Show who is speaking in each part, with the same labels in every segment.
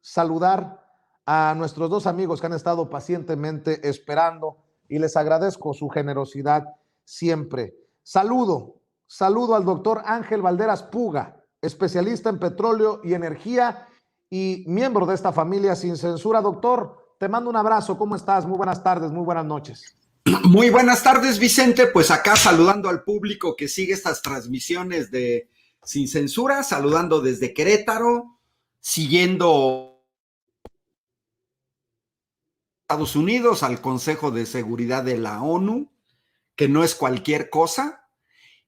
Speaker 1: saludar a nuestros dos amigos que han estado pacientemente esperando y les agradezco su generosidad siempre. Saludo al doctor Ángel Valderas Puga, especialista en petróleo y energía y miembro de esta familia Sin Censura. Doctor, te mando un abrazo. ¿Cómo estás? Muy buenas tardes, muy buenas noches.
Speaker 2: Muy buenas tardes, Vicente. Pues acá saludando al público que sigue estas transmisiones de Sin Censura, saludando desde Querétaro, siguiendo Estados Unidos al Consejo de Seguridad de la ONU, que no es cualquier cosa.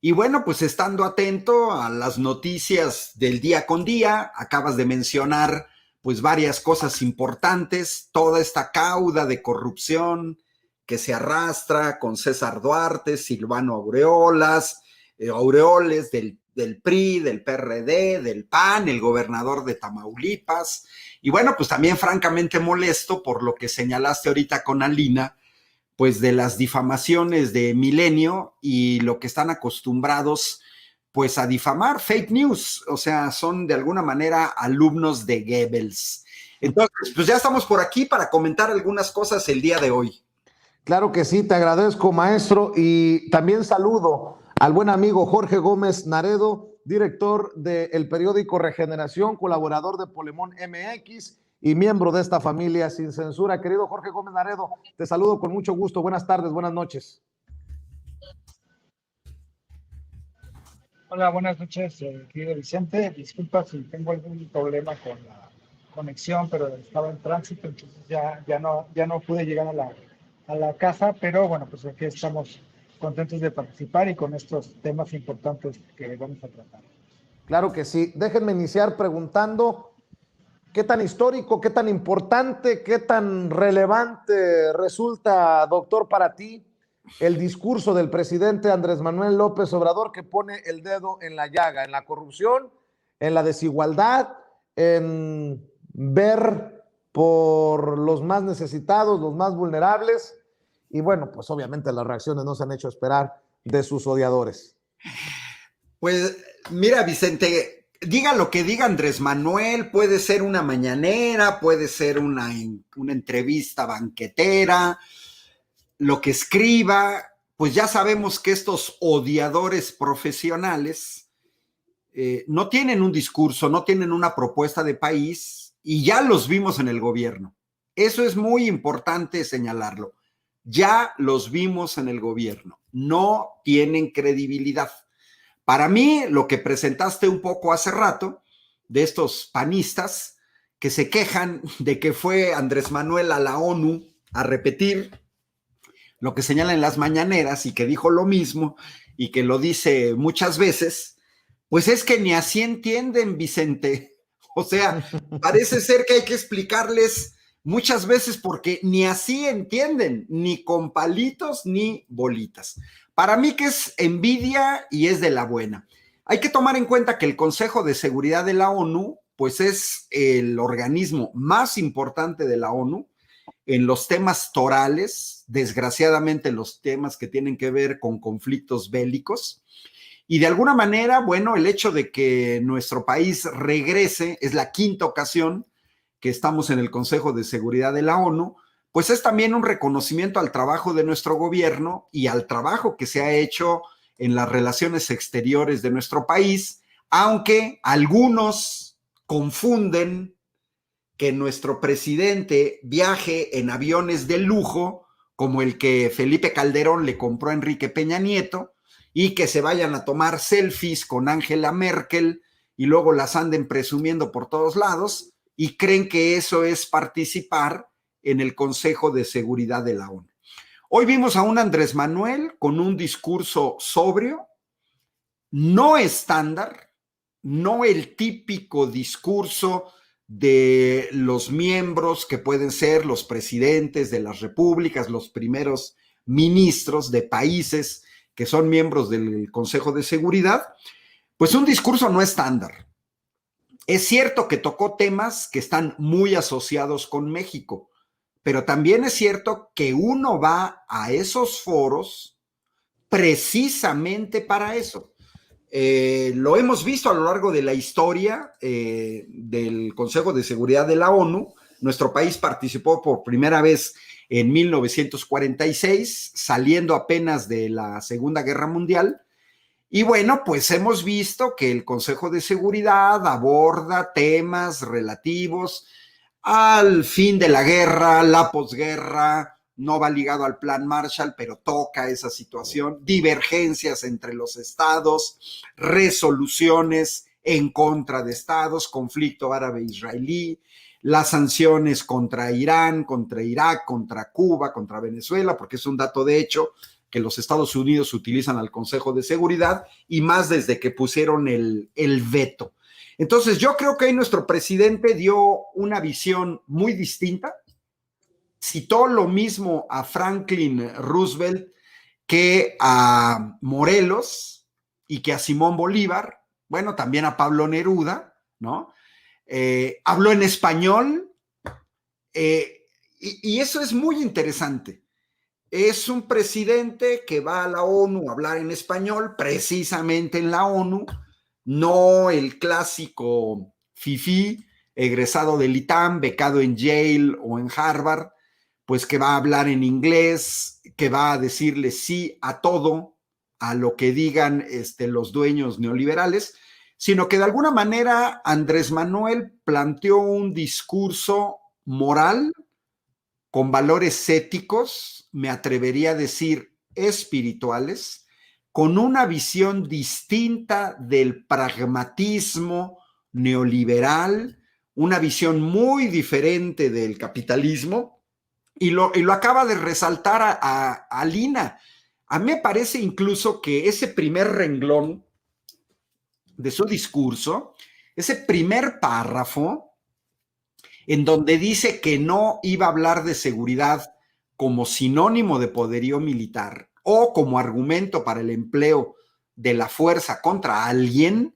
Speaker 2: Y bueno, pues estando atento a las noticias del día con día, acabas de mencionar pues varias cosas importantes, toda esta cauda de corrupción que se arrastra con César Duarte, Silvano Aureoles del PRI, del PRD, del PAN, el gobernador de Tamaulipas. Y bueno, pues también francamente molesto por lo que señalaste ahorita con Alina, pues de las difamaciones de Milenio y lo que están acostumbrados pues a difamar, fake news, o sea, son de alguna manera alumnos de Goebbels. Entonces, pues ya estamos por aquí para comentar algunas cosas el día de hoy.
Speaker 1: Claro que sí, te agradezco, maestro, y también saludo al buen amigo Jorge Gómez Naredo, director del periódico Regeneración, colaborador de Polemón MX y miembro de esta familia Sin Censura. Querido Jorge Gómez Naredo, te saludo con mucho gusto. Buenas tardes, buenas noches.
Speaker 3: Hola, buenas noches, querido Vicente. Disculpa si tengo algún problema con la conexión, pero estaba en tránsito, entonces ya no pude llegar a la casa, pero bueno, pues aquí estamos contentos de participar y con estos temas importantes que vamos a tratar.
Speaker 1: Claro que sí. Déjenme iniciar preguntando qué tan histórico, qué tan importante, qué tan relevante resulta, doctor, para ti el discurso del presidente Andrés Manuel López Obrador, que pone el dedo en la llaga, en la corrupción, en la desigualdad, en ver por los más necesitados, los más vulnerables. Y bueno, pues obviamente las reacciones no se han hecho esperar de sus odiadores.
Speaker 2: Pues mira, Vicente, diga lo que diga Andrés Manuel, puede ser una mañanera, puede ser una entrevista banquetera, lo que escriba, pues ya sabemos que estos odiadores profesionales no tienen un discurso, no tienen una propuesta de país y ya los vimos en el gobierno. Eso es muy importante señalarlo. Ya los vimos en el gobierno. No tienen credibilidad. Para mí, lo que presentaste un poco hace rato de estos panistas que se quejan de que fue Andrés Manuel a la ONU a repetir lo que señala en las mañaneras y que dijo lo mismo y que lo dice muchas veces, pues es que ni así entienden, Vicente. O sea, parece ser que hay que explicarles muchas veces porque ni así entienden, ni con palitos ni bolitas. Para mí que es envidia y es de la buena. Hay que tomar en cuenta que el Consejo de Seguridad de la ONU, pues es el organismo más importante de la ONU en los temas torales, desgraciadamente los temas que tienen que ver con conflictos bélicos. Y de alguna manera, bueno, el hecho de que nuestro país regrese, es la quinta ocasión que estamos en el Consejo de Seguridad de la ONU, pues es también un reconocimiento al trabajo de nuestro gobierno y al trabajo que se ha hecho en las relaciones exteriores de nuestro país, aunque algunos confunden que nuestro presidente viaje en aviones de lujo, como el que Felipe Calderón le compró a Enrique Peña Nieto, y que se vayan a tomar selfies con Angela Merkel y luego las anden presumiendo por todos lados y creen que eso es participar en el Consejo de Seguridad de la ONU. Hoy vimos a un Andrés Manuel con un discurso sobrio, no estándar, no el típico discurso de los miembros que pueden ser los presidentes de las repúblicas, los primeros ministros de países que son miembros del Consejo de Seguridad, pues un discurso no estándar. Es cierto que tocó temas que están muy asociados con México, pero también es cierto que uno va a esos foros precisamente para eso. Lo hemos visto a lo largo de la historia del Consejo de Seguridad de la ONU. Nuestro país participó por primera vez en 1946, saliendo apenas de la Segunda Guerra Mundial. Y bueno, pues hemos visto que el Consejo de Seguridad aborda temas relativos al fin de la guerra, la posguerra. No va ligado al Plan Marshall, pero toca esa situación, divergencias entre los estados, resoluciones en contra de estados, conflicto árabe-israelí, las sanciones contra Irán, contra Irak, contra Cuba, contra Venezuela, porque es un dato de hecho que los Estados Unidos utilizan al Consejo de Seguridad y más desde que pusieron el veto. Entonces yo creo que ahí nuestro presidente dio una visión muy distinta. Citó lo mismo a Franklin Roosevelt que a Morelos y que a Simón Bolívar, bueno, también a Pablo Neruda, ¿no? Habló en español y eso es muy interesante. Es un presidente que va a la ONU a hablar en español, precisamente en la ONU, no el clásico fifí, egresado del ITAM, becado en Yale o en Harvard, pues que va a hablar en inglés, que va a decirle sí a todo, a lo que digan los dueños neoliberales, sino que de alguna manera Andrés Manuel planteó un discurso moral con valores éticos, me atrevería a decir espirituales, con una visión distinta del pragmatismo neoliberal, una visión muy diferente del capitalismo, y lo acaba de resaltar a Lina. A mí me parece incluso que ese primer renglón de su discurso, ese primer párrafo, en donde dice que no iba a hablar de seguridad como sinónimo de poderío militar o como argumento para el empleo de la fuerza contra alguien,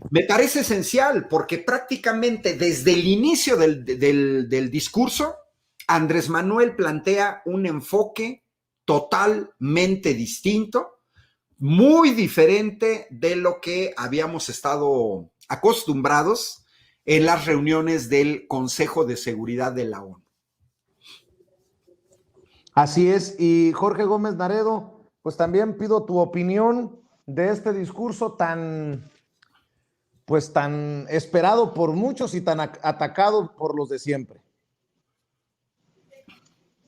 Speaker 2: me parece esencial, porque prácticamente desde el inicio del discurso, Andrés Manuel plantea un enfoque totalmente distinto, muy diferente de lo que habíamos estado acostumbrados en las reuniones del Consejo de Seguridad de la ONU.
Speaker 1: Así es, y Jorge Gómez Naredo, pues también pido tu opinión de este discurso tan esperado por muchos y tan atacado por los de siempre.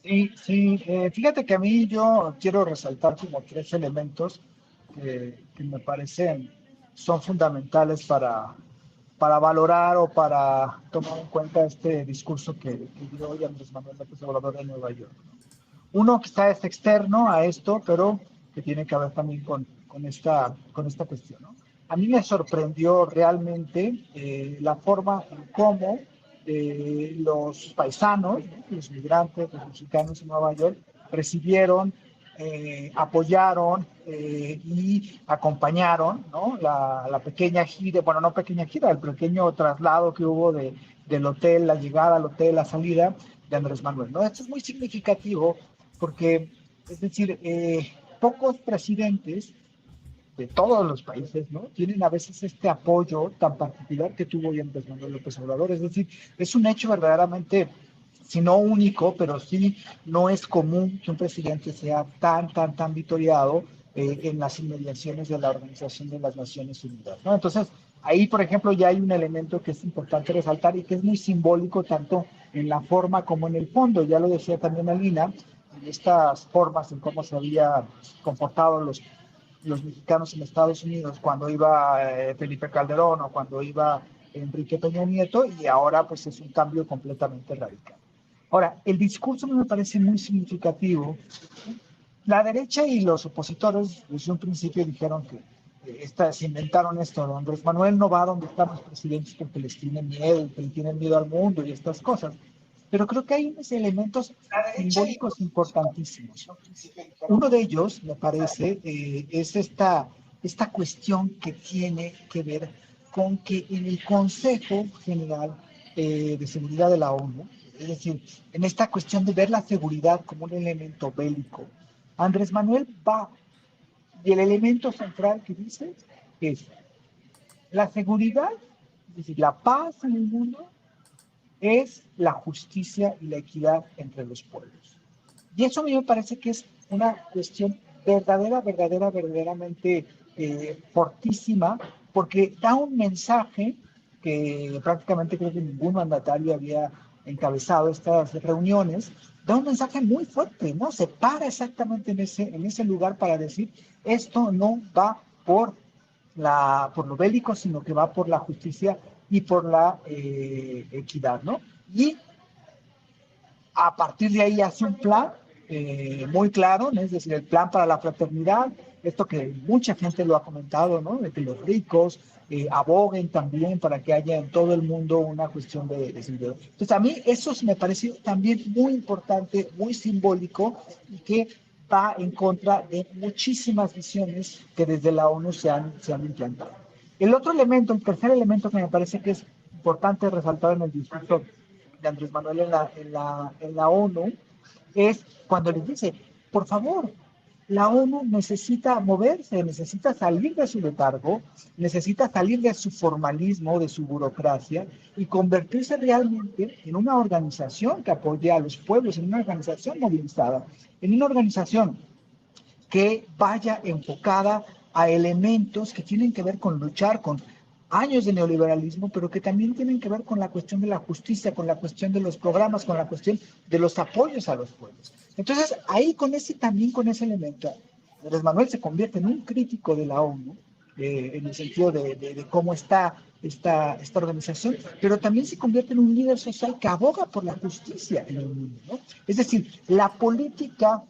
Speaker 3: Sí, fíjate que a mí yo quiero resaltar como tres elementos que me parecen son fundamentales para valorar o para tomar en cuenta este discurso que dio hoy Andrés Manuel López Obrador en Nueva York. Uno que está es externo a esto, pero que tiene que ver también con esta cuestión, ¿no? A mí me sorprendió realmente la forma en cómo los paisanos, ¿no? Los migrantes, los mexicanos en Nueva York, recibieron, apoyaron y acompañaron, ¿no? La pequeña gira, bueno, no pequeña gira, el pequeño traslado que hubo del hotel, la llegada al hotel, la salida de Andrés Manuel, ¿no? Esto es muy significativo porque, es decir, pocos presidentes de todos los países, ¿no? Tienen a veces este apoyo tan particular que tuvo hoy Andrés Manuel López Obrador. Es decir, es un hecho verdaderamente, si no único, pero sí no es común que un presidente sea tan vitoreado en las inmediaciones de la Organización de las Naciones Unidas, ¿no? Entonces, ahí, por ejemplo, ya hay un elemento que es importante resaltar y que es muy simbólico tanto en la forma como en el fondo. Ya lo decía también Alina, en estas formas en cómo se había comportado los mexicanos en Estados Unidos cuando iba Felipe Calderón o cuando iba Enrique Peña Nieto, y ahora pues es un cambio completamente radical. Ahora, el discurso me parece muy significativo. La derecha y los opositores desde un principio dijeron que se inventaron esto, ¿no? Andrés Manuel no va donde están los presidentes porque les tienen miedo, que le tienen miedo al mundo y estas cosas. Pero creo que hay unos elementos simbólicos importantísimos. Uno de ellos, me parece, es esta cuestión que tiene que ver con que en el Consejo General de Seguridad de la ONU, es decir, en esta cuestión de ver la seguridad como un elemento bélico, Andrés Manuel va, y el elemento central que dice es la seguridad, es decir, la paz en el mundo, es la justicia y la equidad entre los pueblos. Y eso a mí me parece que es una cuestión verdaderamente fortísima, porque da un mensaje que prácticamente creo que ningún mandatario había encabezado estas reuniones, da un mensaje muy fuerte, ¿no? Se para exactamente en ese lugar para decir, esto no va por lo bélico, sino que va por la justicia y por la equidad, ¿no? Y a partir de ahí hace un plan muy claro, ¿no? Es decir, el plan para la fraternidad, esto que mucha gente lo ha comentado, ¿no? De que los ricos aboguen también para que haya en todo el mundo una cuestión de seguridad. Entonces, a mí eso me pareció también muy importante, muy simbólico, y que va en contra de muchísimas visiones que desde la ONU se han implantado. El otro elemento, el tercer elemento que me parece que es importante resaltar en el discurso de Andrés Manuel en la ONU, es cuando les dice, por favor, la ONU necesita moverse, necesita salir de su letargo, necesita salir de su formalismo, de su burocracia, y convertirse realmente en una organización que apoye a los pueblos, en una organización movilizada, en una organización que vaya enfocada a elementos que tienen que ver con luchar con años de neoliberalismo, pero que también tienen que ver con la cuestión de la justicia, con la cuestión de los programas, con la cuestión de los apoyos a los pueblos. Entonces, ahí también con ese elemento, Andrés Manuel se convierte en un crítico de la ONU, en el sentido de cómo está esta organización, pero también se convierte en un líder social que aboga por la justicia en el mundo, ¿no? Es decir, la política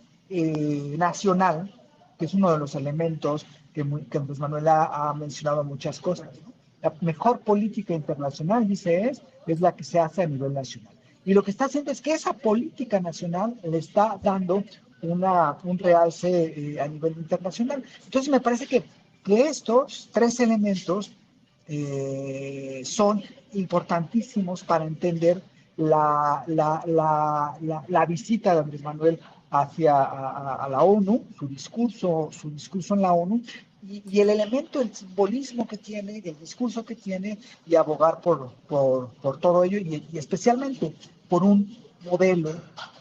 Speaker 3: nacional, que es uno de los elementos que Andrés Manuel ha mencionado muchas cosas, ¿no? La mejor política internacional, dice, es la que se hace a nivel nacional. Y lo que está haciendo es que esa política nacional le está dando un realce a nivel internacional. Entonces me parece que estos tres elementos son importantísimos para entender la visita de Andrés Manuel hacia a la ONU, su discurso en la ONU, y el elemento, el simbolismo que tiene, el discurso que tiene, y abogar por todo ello, y especialmente por un modelo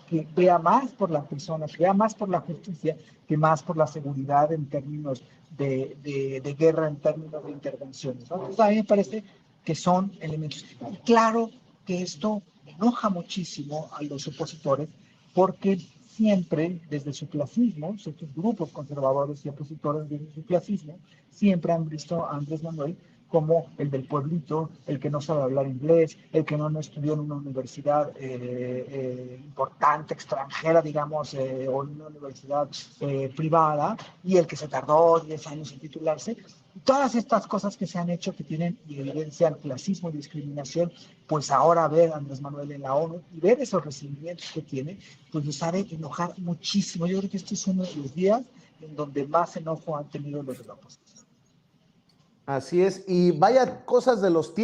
Speaker 3: que vea más por la persona, que vea más por la justicia, que más por la seguridad en términos de guerra, en términos de intervenciones, ¿no? Entonces, a mí me parece que son elementos. Y claro que esto enoja muchísimo a los opositores, porque siempre, desde su clasismo, estos grupos conservadores y opositores desde su clasismo, siempre han visto a Andrés Manuel como el del pueblito, el que no sabe hablar inglés, el que no estudió en una universidad importante, extranjera, digamos, o en una universidad privada, y el que se tardó 10 años en titularse. Todas estas cosas que se han hecho, que tienen y evidencian clasismo y discriminación, pues ahora ver a Andrés Manuel en la ONU y ver esos recibimientos que tiene, pues nos ha de enojar muchísimo. Yo creo que estos son los días en donde más enojo han tenido los de la oposición.
Speaker 1: Así es, y vaya cosas de los tiempos.